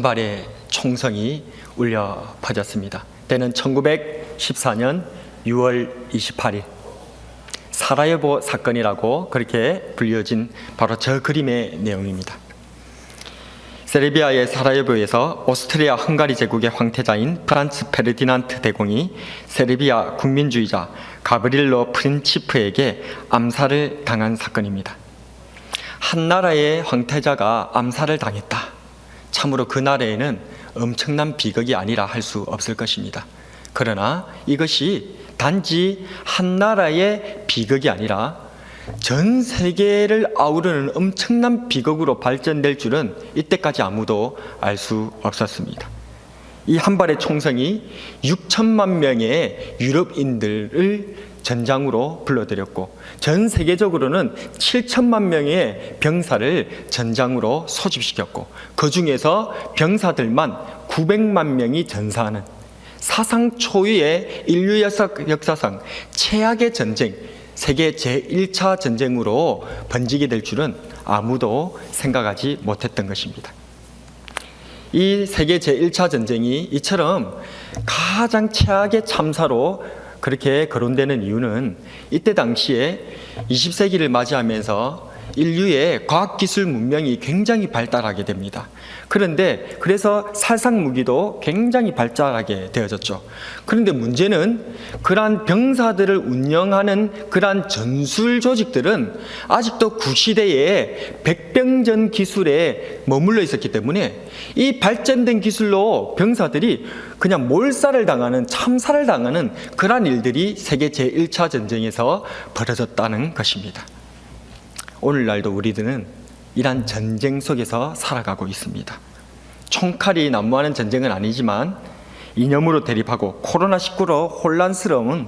발의 총성이 울려 퍼졌습니다. 때는 1914년 6월 28일 사라예보 사건이라고 그렇게 불려진 바로 저 그림의 내용입니다. 세르비아의 사라예보에서 오스트리아 헝가리 제국의 황태자인 프란츠 페르디난트 대공이 세르비아 국민주의자 가브릴로 프린치프에게 암살을 당한 사건입니다. 한 나라의 황태자가 암살을 당했다. 참으로 그 나라에는 엄청난 비극이 아니라 할 수 없을 것입니다. 그러나 이것이 단지 한 나라의 비극이 아니라 전 세계를 아우르는 엄청난 비극으로 발전될 줄은 이때까지 아무도 알 수 없었습니다. 이 한 발의 총성이 6천만 명의 유럽인들을 전장으로 불러들였고 전 세계적으로는 7천만 명의 병사를 전장으로 소집시켰고 그 중에서 병사들만 900만 명이 전사하는 사상 초유의 인류 역사상 최악의 전쟁, 세계 제1차 전쟁으로 번지게 될 줄은 아무도 생각하지 못했던 것입니다. 이 세계 제1차 전쟁이 이처럼 가장 최악의 참사로 그렇게 거론되는 이유는 이때 당시에 20세기를 맞이하면서 인류의 과학기술 문명이 굉장히 발달하게 됩니다. 그런데 그래서 살상 무기도 굉장히 발달하게 되어졌죠. 그런데 문제는 그러한 병사들을 운영하는 그러한 전술 조직들은 아직도 구시대의 백병전 기술에 머물러 있었기 때문에 이 발전된 기술로 병사들이 그냥 몰살을 당하는, 참살을 당하는 그러한 일들이 세계 제1차 전쟁에서 벌어졌다는 것입니다. 오늘날도 우리들은 이러한 전쟁 속에서 살아가고 있습니다. 총칼이 난무하는 전쟁은 아니지만 이념으로 대립하고 코로나19로 혼란스러움은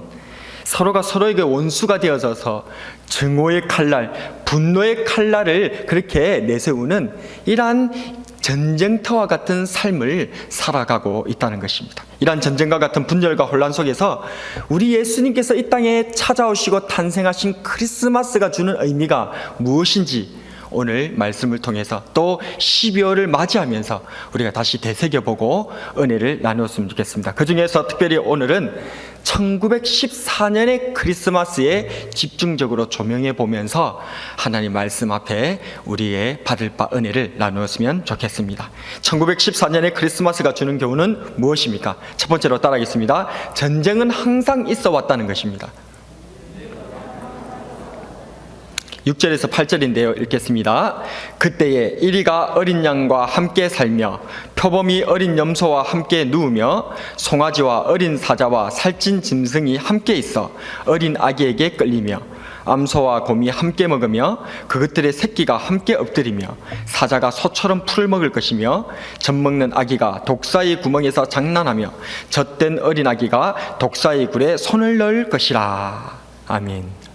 서로가 서로에게 원수가 되어져서 증오의 칼날, 분노의 칼날을 그렇게 내세우는 이러한 전쟁터와 같은 삶을 살아가고 있다는 것입니다. 이러한 전쟁과 같은 분열과 혼란 속에서 우리 예수님께서 이 땅에 찾아오시고 탄생하신 크리스마스가 주는 의미가 무엇인지 오늘 말씀을 통해서 또 12월을 맞이하면서 우리가 다시 되새겨보고 은혜를 나누었으면 좋겠습니다. 그 중에서 특별히 오늘은 1914년의 크리스마스에 집중적으로 조명해 보면서 하나님 말씀 앞에 우리의 받을 바 은혜를 나누었으면 좋겠습니다. 1914년의 크리스마스가 주는 교훈은 무엇입니까? 첫 번째로 따라하겠습니다. 전쟁은 항상 있어 왔다는 것입니다. 6절에서 8절인데요. 읽겠습니다. 그때에 이리가 어린 양과 함께 살며 표범이 어린 염소와 함께 누우며 송아지와 어린 사자와 살찐 짐승이 함께 있어 어린 아기에게 끌리며 암소와 곰이 함께 먹으며 그것들의 새끼가 함께 엎드리며 사자가 소처럼 풀을 먹을 것이며 젖먹는 아기가 독사의 구멍에서 장난하며 젖된 어린 아기가 독사의 굴에 손을 넣을 것이라. 아멘.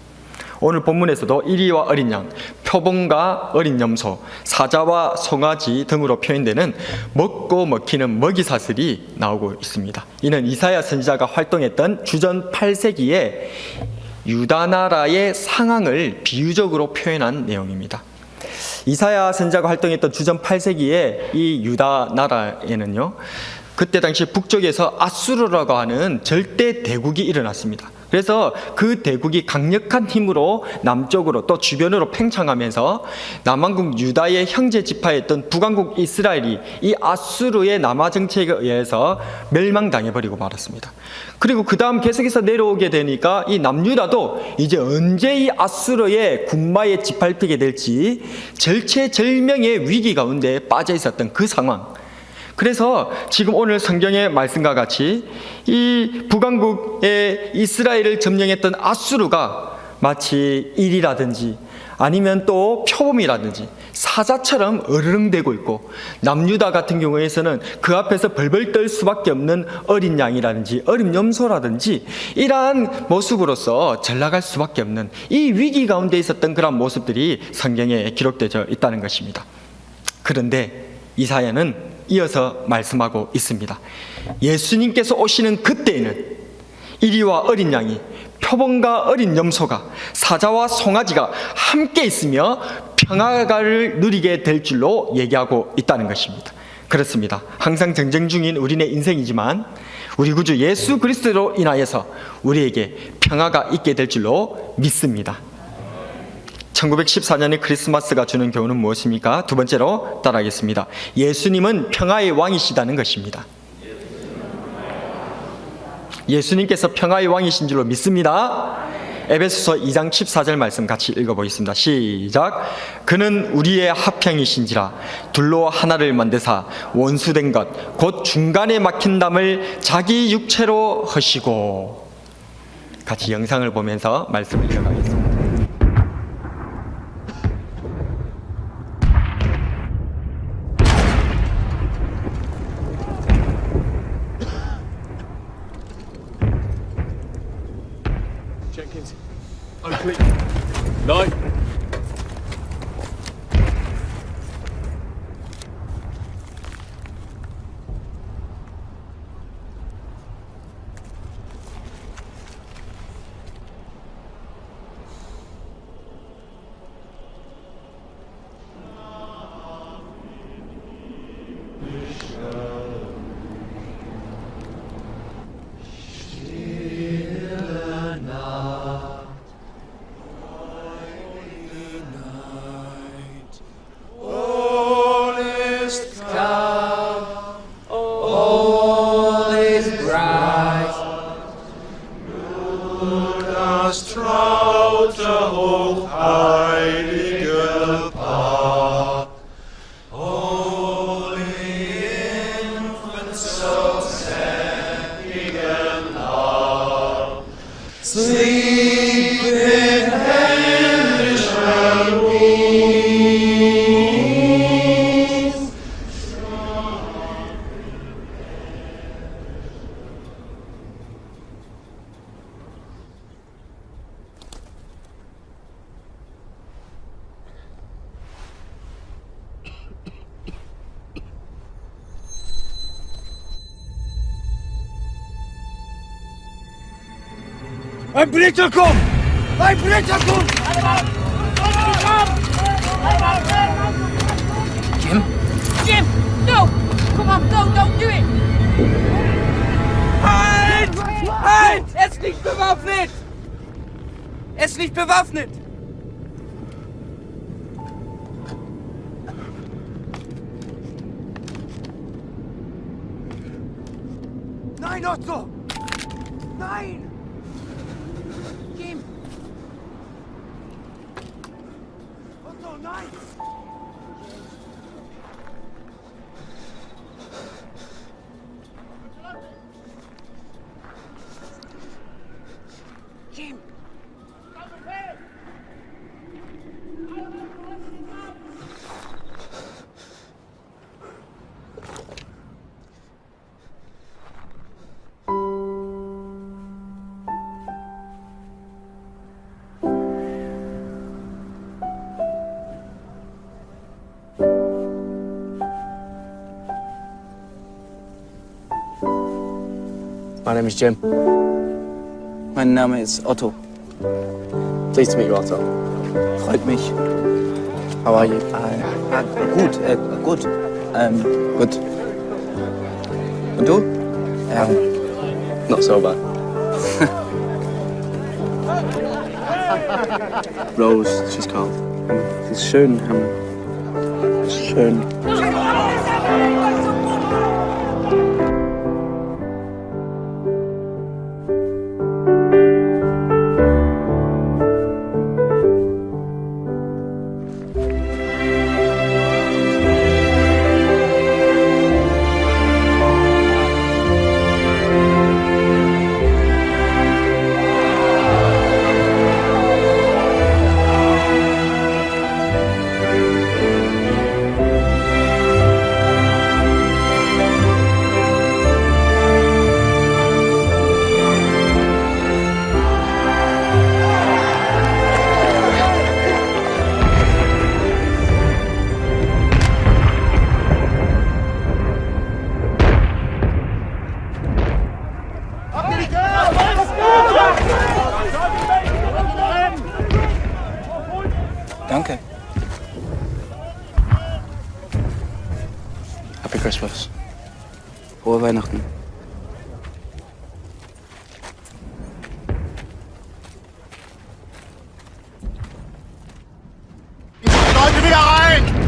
오늘 본문에서도 이리와 어린 양, 표범과 어린 염소, 사자와 송아지 등으로 표현되는 먹고 먹히는 먹이사슬이 나오고 있습니다. 이는 이사야 선지자가 활동했던 주전 8세기에 유다 나라의 상황을 비유적으로 표현한 내용입니다. 이사야 선지자가 활동했던 주전 8세기에 이 유다 나라에는요, 그때 당시 북쪽에서 아수르라고 하는 절대 대국이 일어났습니다. 그래서 그 대국이 강력한 힘으로 남쪽으로 또 주변으로 팽창하면서 남왕국 유다의 형제 지파였던 북왕국 이스라엘이 이 아수르의 남하 정책에 의해서 멸망당해버리고 말았습니다. 그리고 그 다음 계속해서 내려오게 되니까 이 남유다도 이제 언제 이 아수르의 군마에 짓밟히게 될지 절체절명의 위기 가운데 빠져 있었던 그 상황. 그래서 지금 오늘 성경의 말씀과 같이 이 북왕국의 이스라엘을 점령했던 아수르가 마치 일이라든지 아니면 또 표범이라든지 사자처럼 어르렁대고 있고 남유다 같은 경우에서는 그 앞에서 벌벌 떨 수밖에 없는 어린 양이라든지 어린 염소라든지 이러한 모습으로서 전락할 수밖에 없는 이 위기 가운데 있었던 그런 모습들이 성경에 기록되어 있다는 것입니다. 그런데 이사야는 이어서 말씀하고 있습니다. 예수님께서 오시는 그때에는 이리와 어린 양이 표범과 어린 염소가 사자와 송아지가 함께 있으며 평화를 누리게 될 줄로 얘기하고 있다는 것입니다. 그렇습니다. 항상 전쟁 중인 우리의 인생이지만 우리 구주 예수 그리스도로 인하여서 우리에게 평화가 있게 될 줄로 믿습니다. 1914년의 크리스마스가 주는 교훈은 무엇입니까? 두 번째로 따라하겠습니다. 예수님은 평화의 왕이시다는 것입니다. 예수님께서 평화의 왕이신 줄로 믿습니다. 에베소서 2장 14절 말씀 같이 읽어보겠습니다. 시작. 그는 우리의 화평이신지라 둘로 하나를 만드사 원수된 것 곧 중간에 막힌 담을 자기 육체로 하시고. 같이 영상을 보면서 말씀을 이어가겠습니다. Jenkins, Oakley, Knight. Ein Blitzer kommt! Ein Blitzer kommt! Jim? Jim! No! Come on, no, don't do it! Halt! Halt! Er ist nicht bewaffnet! Er ist nicht bewaffnet! Nein, Otto! Nein! Jim! Otto, nein! Jim! My name is Jim. Mein Name ist Otto. Pleased to meet you, Otto. Freut mich. How are you? Gut, gut. Good. Und du? Not so bad. Rose, she's called. Es ist schön. Schön. Danke. Christmas. Frohe Weihnachten. Leute wieder rein!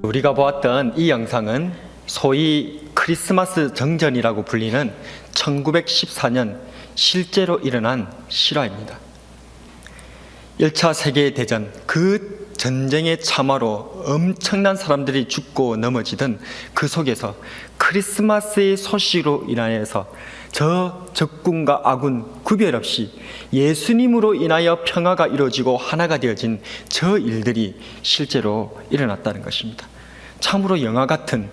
우리가 보았던 이 영상은 소위 크리스마스 정전이라고 불리는 1914년 실제로 일어난 실화입니다. 1차 세계대전, 그 전쟁의 참화로 엄청난 사람들이 죽고 넘어지던 그 속에서 크리스마스의 소식으로 인하여서 저 적군과 아군 구별 없이 예수님으로 인하여 평화가 이루어지고 하나가 되어진 저 일들이 실제로 일어났다는 것입니다. 참으로 영화 같은,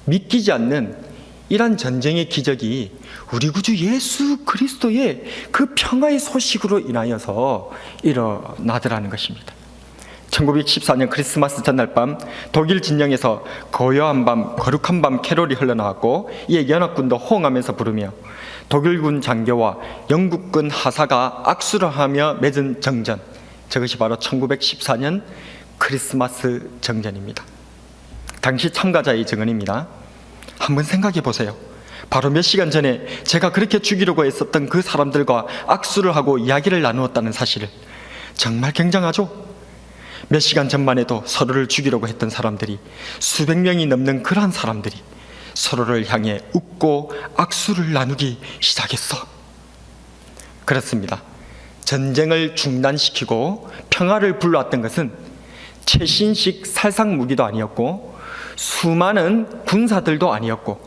믿기지 않는 이러한 전쟁의 기적이 우리 구주 예수 그리스도의 그 평화의 소식으로 인하여서 일어나더라는 것입니다. 1914년 크리스마스 전날 밤 독일 진영에서 고요한 밤, 거룩한 밤 캐롤이 흘러나왔고, 이에 연합군도 호응하면서 부르며 독일군 장교와 영국군 하사가 악수를 하며 맺은 정전, 저것이 바로 1914년 크리스마스 정전입니다. 당시 참가자의 증언입니다. 한번 생각해 보세요. 바로 몇 시간 전에 제가 그렇게 죽이려고 했었던 그 사람들과 악수를 하고 이야기를 나누었다는 사실을. 정말 굉장하죠? 몇 시간 전만 해도 서로를 죽이려고 했던 사람들이, 수백 명이 넘는 그러한 사람들이 서로를 향해 웃고 악수를 나누기 시작했어. 그렇습니다. 전쟁을 중단시키고 평화를 불러왔던 것은 최신식 살상 무기도 아니었고, 수많은 군사들도 아니었고,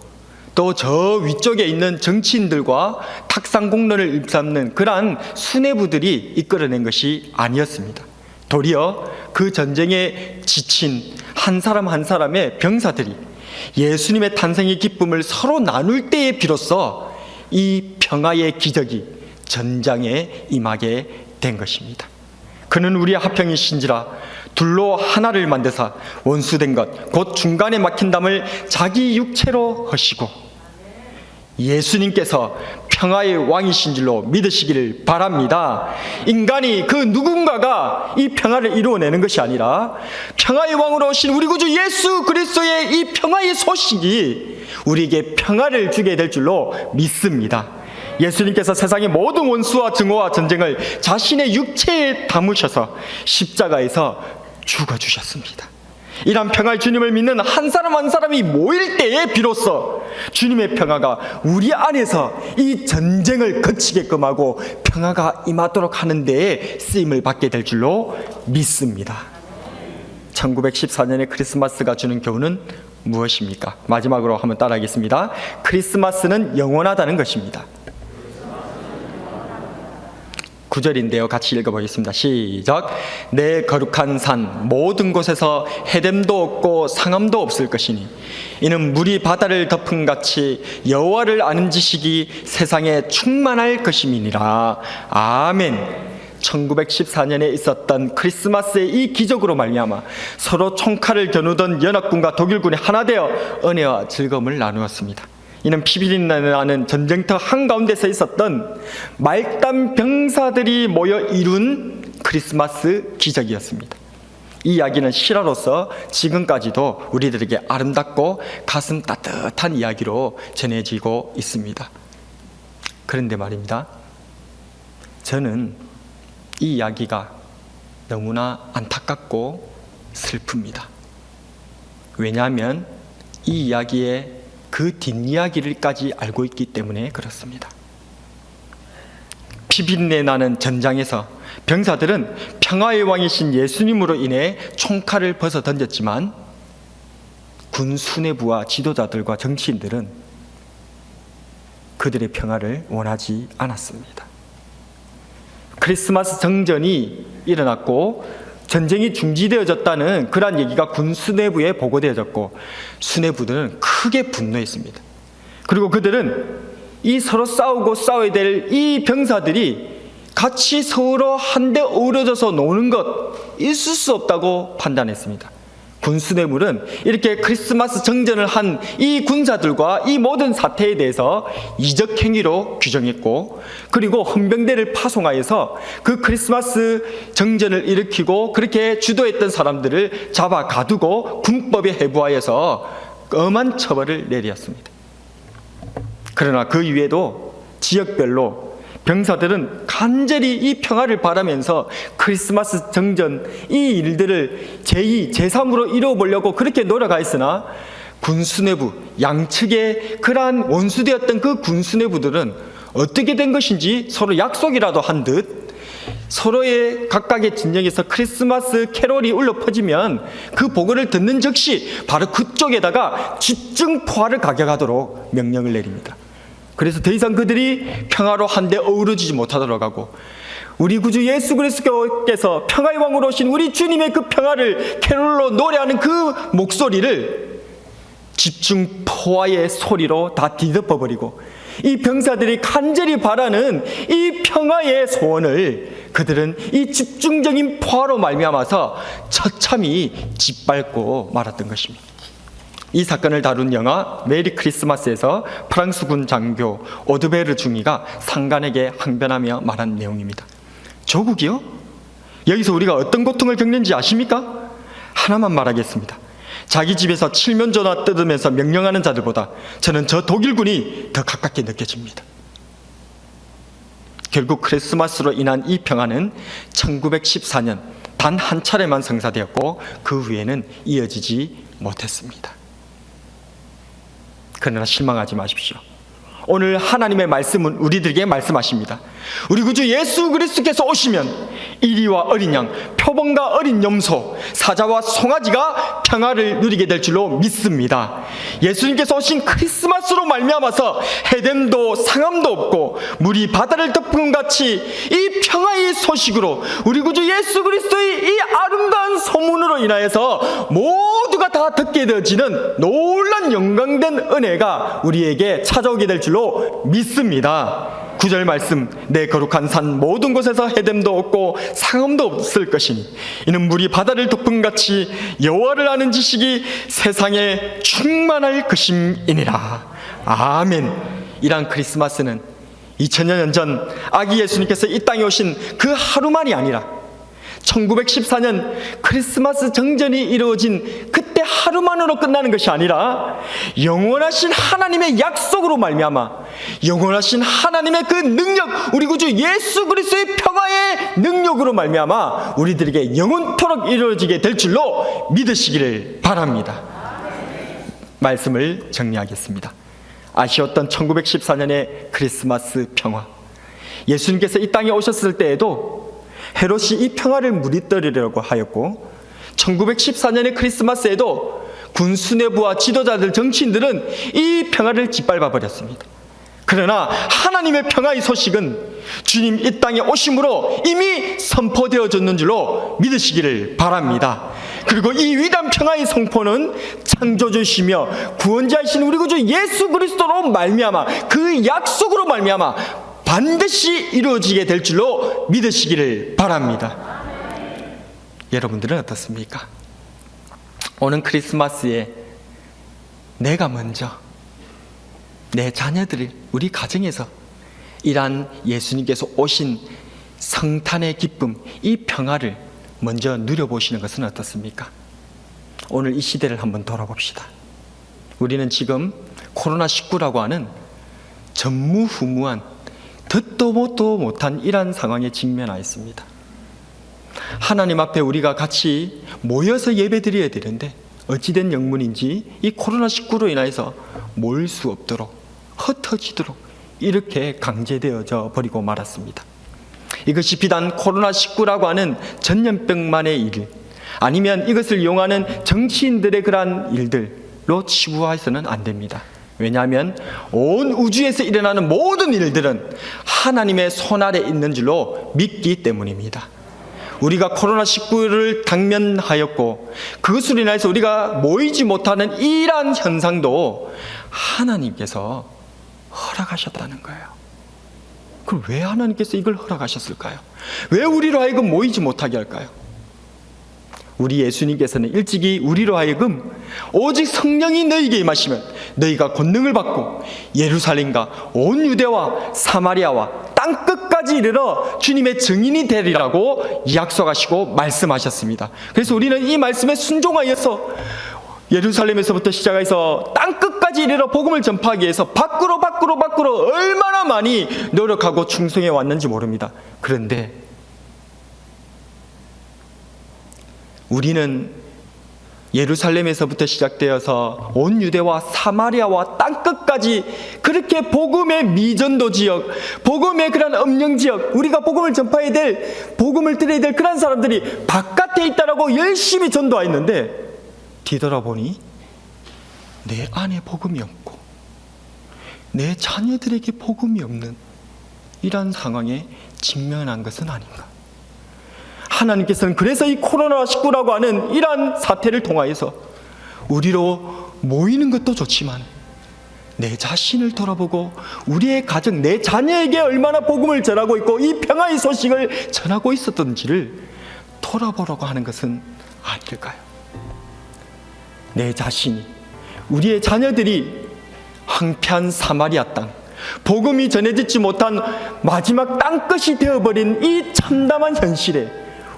또 저 위쪽에 있는 정치인들과 탁상 공론을 일삼는 그러한 수뇌부들이 이끌어낸 것이 아니었습니다. 도리어 그 전쟁에 지친 한 사람 한 사람의 병사들이 예수님의 탄생의 기쁨을 서로 나눌 때에 비로소 이 평화의 기적이 전장에 임하게 된 것입니다. 그는 우리의 하평이신지라 둘로 하나를 만드사 원수된 것 곧 중간에 막힌 담을 자기 육체로 허시고, 예수님께서 평화의 왕이신 줄로 믿으시기를 바랍니다. 인간이 그 누군가가 이 평화를 이루어내는 것이 아니라 평화의 왕으로 오신 우리 구주 예수 그리스도의 이 평화의 소식이 우리에게 평화를 주게 될 줄로 믿습니다. 예수님께서 세상의 모든 원수와 증오와 전쟁을 자신의 육체에 담으셔서 십자가에서 죽어주셨습니다. 이런 평화의 주님을 믿는 한 사람 한 사람이 모일 때에 비로소 주님의 평화가 우리 안에서 이 전쟁을 거치게끔 하고 평화가 임하도록 하는 데에 쓰임을 받게 될 줄로 믿습니다. 1914년의 크리스마스가 주는 교훈은 무엇입니까? 마지막으로 한번 따라하겠습니다. 크리스마스는 영원하다는 것입니다. 9절인데요. 같이 읽어보겠습니다. 시작. 내 거룩한 산 모든 곳에서 해됨도 없고 상함도 없을 것이니 이는 물이 바다를 덮은 같이 여호와를 아는 지식이 세상에 충만할 것임이니라. 아멘. 1914년에 있었던 크리스마스의 이 기적으로 말미암아 서로 총칼을 겨누던 연합군과 독일군이 하나 되어 은혜와 즐거움을 나누었습니다. 이는 피비린내나는 전쟁터 한가운데서 있었던 말단 병사들이 모여 이룬 크리스마스 기적이었습니다. 이 이야기는 실화로서 지금까지도 우리들에게 아름답고 가슴 따뜻한 이야기로 전해지고 있습니다. 그런데 말입니다, 저는 이 이야기가 너무나 안타깝고 슬픕니다. 왜냐하면 이 이야기에 그 뒷이야기를까지 알고 있기 때문에 그렇습니다. 피비린내 나는 전장에서 병사들은 평화의 왕이신 예수님으로 인해 총칼을 벗어 던졌지만 군 수뇌부와 지도자들과 정치인들은 그들의 평화를 원하지 않았습니다. 크리스마스 정전이 일어났고 전쟁이 중지되어졌다는 그러한 얘기가 군 수뇌부에 보고되어졌고, 수뇌부들은 크게 분노했습니다. 그리고 그들은 이 서로 싸워야 될 이 병사들이 같이 서로 한데 어우러져서 노는 것 있을 수 없다고 판단했습니다. 군수뇌물은 이렇게 크리스마스 정전을 한 이 군사들과 이 모든 사태에 대해서 이적 행위로 규정했고, 그리고 헌병대를 파송하여서 그 크리스마스 정전을 일으키고 그렇게 주도했던 사람들을 잡아 가두고 군법에 회부하여서 엄한 처벌을 내렸습니다. 그러나 그 이외에도 지역별로 병사들은 간절히 이 평화를 바라면서 크리스마스 정전 이 일들을 제2, 제3으로 이루어보려고 그렇게 노력하였으나 군수뇌부, 양측의 그러한 원수되었던 그 군수뇌부들은 어떻게 된 것인지 서로 약속이라도 한 듯 서로의 각각의 진영에서 크리스마스 캐롤이 울려 퍼지면 그 보고를 듣는 즉시 바로 그쪽에다가 집중 포화를 가격하도록 명령을 내립니다. 그래서 더 이상 그들이 평화로 한데 어우러지지 못하도록 하고, 우리 구주 예수 그리스도께서 평화의 왕으로 오신 우리 주님의 그 평화를 캐롤로 노래하는 그 목소리를 집중 포화의 소리로 다 뒤덮어버리고, 이 병사들이 간절히 바라는 이 평화의 소원을 그들은 이 집중적인 포화로 말미암아서 처참히 짓밟고 말았던 것입니다. 이 사건을 다룬 영화 메리 크리스마스에서 프랑스 군 장교 오드베르 중위가 상관에게 항변하며 말한 내용입니다. 조국이요? 여기서 우리가 어떤 고통을 겪는지 아십니까? 하나만 말하겠습니다. 자기 집에서 칠면조나 뜯으면서 명령하는 자들보다 저는 저 독일군이 더 가깝게 느껴집니다. 결국 크리스마스로 인한 이 평화는 1914년 단 한 차례만 성사되었고 그 후에는 이어지지 못했습니다. 그러나 실망하지 마십시오. 오늘 하나님의 말씀은 우리들에게 말씀하십니다. 우리 구주 예수 그리스도께서 오시면 이리와 어린 양, 표범과 어린 염소, 사자와 송아지가 평화를 누리게 될 줄로 믿습니다. 예수님께서 오신 크리스마스로 말미암아서 해됨도 상함도 없고 물이 바다를 덮은 같이 이 평화의 소식으로 우리 구주 예수 그리스도의 이 아름다운 소문으로 인하여서 모두가 다 듣게 되어지는 놀란 영광된 은혜가 우리에게 찾아오게 될 줄로 믿습니다. 9절 말씀, 내 거룩한 산 모든 곳에서 해됨도 없고 상함도 없을 것이니 이는 물이 바다를 덮은 같이 여호와를 아는 지식이 세상에 충만할 것임이니라. 아멘. 이러한 크리스마스는 2000년 전 아기 예수님께서 이 땅에 오신 그 하루만이 아니라 1914년 크리스마스 정전이 이루어진 그때 하루만으로 끝나는 것이 아니라 영원하신 하나님의 약속으로 말미암아 영원하신 하나님의 그 능력, 우리 구주 예수 그리스도의 평화의 능력으로 말미암아 우리들에게 영원토록 이루어지게 될 줄로 믿으시기를 바랍니다. 말씀을 정리하겠습니다. 아쉬웠던 1914년의 크리스마스 평화, 예수님께서 이 땅에 오셨을 때에도 헤롯이 이 평화를 무너뜨리려고 하였고 1914년의 크리스마스에도 군수뇌부와 지도자들, 정치인들은 이 평화를 짓밟아 버렸습니다. 그러나 하나님의 평화의 소식은 주님 이 땅에 오심으로 이미 선포되어졌는 줄로 믿으시기를 바랍니다. 그리고 이 위대한 평화의 선포는 창조주시며 구원자이신 우리 구주 예수 그리스도로 말미암아 그 약속으로 말미암아 반드시 이루어지게 될 줄로 믿으시기를 바랍니다. 여러분들은 어떻습니까? 오는 크리스마스에 내가 먼저 내 자녀들을 우리 가정에서 이러한 예수님께서 오신 성탄의 기쁨, 이 평화를 먼저 누려보시는 것은 어떻습니까? 오늘 이 시대를 한번 돌아봅시다. 우리는 지금 코로나19라고 하는 전무후무한 듣도 보도 못한 이러한 상황에 직면하였습니다. 하나님 앞에 우리가 같이 모여서 예배드려야 되는데 어찌된 영문인지 이 코로나19로 인해서 모일 수 없도록 흩어지도록 이렇게 강제되어져 버리고 말았습니다. 이것이 비단 코로나19라고 하는 전염병만의 일, 아니면 이것을 이용하는 정치인들의 그러한 일들로 치부해서는 안 됩니다. 왜냐하면 온 우주에서 일어나는 모든 일들은 하나님의 손아래 있는 줄로 믿기 때문입니다. 우리가 코로나19를 당면하였고 그것으로 인해서 우리가 모이지 못하는 이러한 현상도 하나님께서 허락하셨다는 거예요. 그럼 왜 하나님께서 이걸 허락하셨을까요? 왜 우리로 하여금 모이지 못하게 할까요? 우리 예수님께서는 일찍이 우리로 하여금 오직 성령이 너희에게 임하시면 너희가 권능을 받고 예루살렘과 온 유대와 사마리아와 땅끝까지 이르러 주님의 증인이 되리라고 약속하시고 말씀하셨습니다. 그래서 우리는 이 말씀에 순종하여서 예루살렘에서부터 시작해서 땅끝까지 이르러 복음을 전파하기 위해서 밖으로 얼마나 많이 노력하고 충성해 왔는지 모릅니다. 그런데 우리는 예루살렘에서부터 시작되어서 온 유대와 사마리아와 땅끝까지 그렇게 복음의 미전도 지역, 복음의 그런 음령 지역, 우리가 복음을 전파해야 될, 복음을 드려야 될 그런 사람들이 바깥에 있다라고 열심히 전도하였는데 뒤돌아보니 내 안에 복음이 없고 내 자녀들에게 복음이 없는 이런 상황에 직면한 것은 아닌가. 하나님께서는 그래서 이 코로나19라고 하는 이러한 사태를 통하여서 우리로 모이는 것도 좋지만 내 자신을 돌아보고 우리의 가정, 내 자녀에게 얼마나 복음을 전하고 있고 이 평화의 소식을 전하고 있었던지를 돌아보라고 하는 것은 아닐까요? 내 자신이, 우리의 자녀들이 황폐한 사마리아 땅, 복음이 전해지지 못한 마지막 땅끝이 되어버린 이 참담한 현실에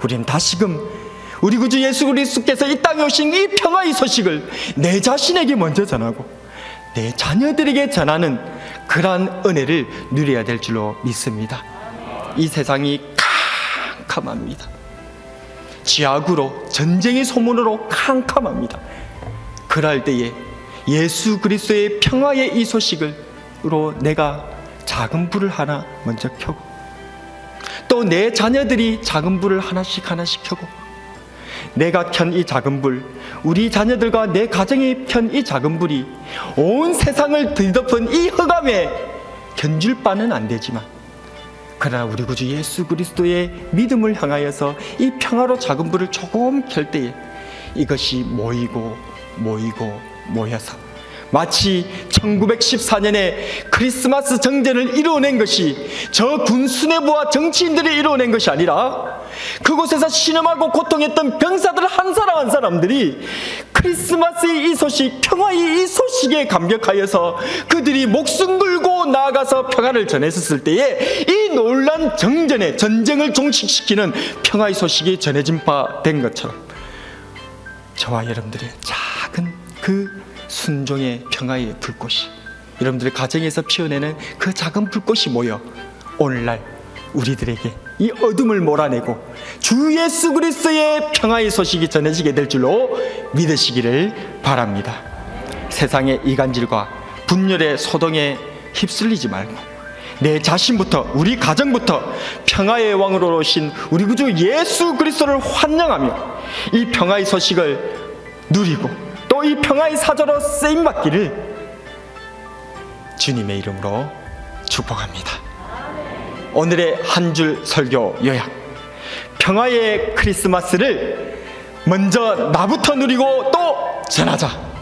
우리는 다시금 우리 구주 예수 그리스도께서 이 땅에 오신 이 평화의 소식을 내 자신에게 먼저 전하고 내 자녀들에게 전하는 그러한 은혜를 누려야 될 줄로 믿습니다. 이 세상이 캄캄합니다. 지하구로 전쟁의 소문으로 캄캄합니다. 그럴 때에 예수 그리스도의 평화의 이 소식으로 내가 작은 불을 하나 먼저 켜고 또 내 자녀들이 작은 불을 하나씩 켜고 내가 켠 이 작은 불, 우리 자녀들과 내 가정이 켠 이 작은 불이 온 세상을 뒤덮은 이 흑암에 견줄 바는 안 되지만 그러나 우리 구주 예수 그리스도의 믿음을 향하여서 이 평화로 작은 불을 조금 켤 때에 이것이 모여서 마치 1914년에 크리스마스 정전을 이루어낸 것이 저 군수뇌부와 정치인들이 이루어낸 것이 아니라 그곳에서 신음하고 고통했던 병사들 한 사람 한 사람들이 크리스마스의 이 소식, 평화의 이 소식에 감격하여서 그들이 목숨 걸고 나아가서 평화를 전했었을 때에 이 놀란 정전에 전쟁을 종식시키는 평화의 소식이 전해진 바 된 것처럼 저와 여러분들의 작은 그 순종의 평화의 불꽃이 여러분들의 가정에서 피어내는 그 작은 불꽃이 모여 오늘날 우리들에게 이 어둠을 몰아내고 주 예수 그리스도의 평화의 소식이 전해지게 될 줄로 믿으시기를 바랍니다. 세상의 이간질과 분열의 소동에 휩쓸리지 말고 내 자신부터, 우리 가정부터 평화의 왕으로 오신 우리 구주 예수 그리스도를 환영하며 이 평화의 소식을 누리고 또 이 평화의 사자로 쓰임받기를 주님의 이름으로 축복합니다. 오늘의 한 줄 설교 요약, 평화의 크리스마스를 먼저 나부터 누리고 또 전하자.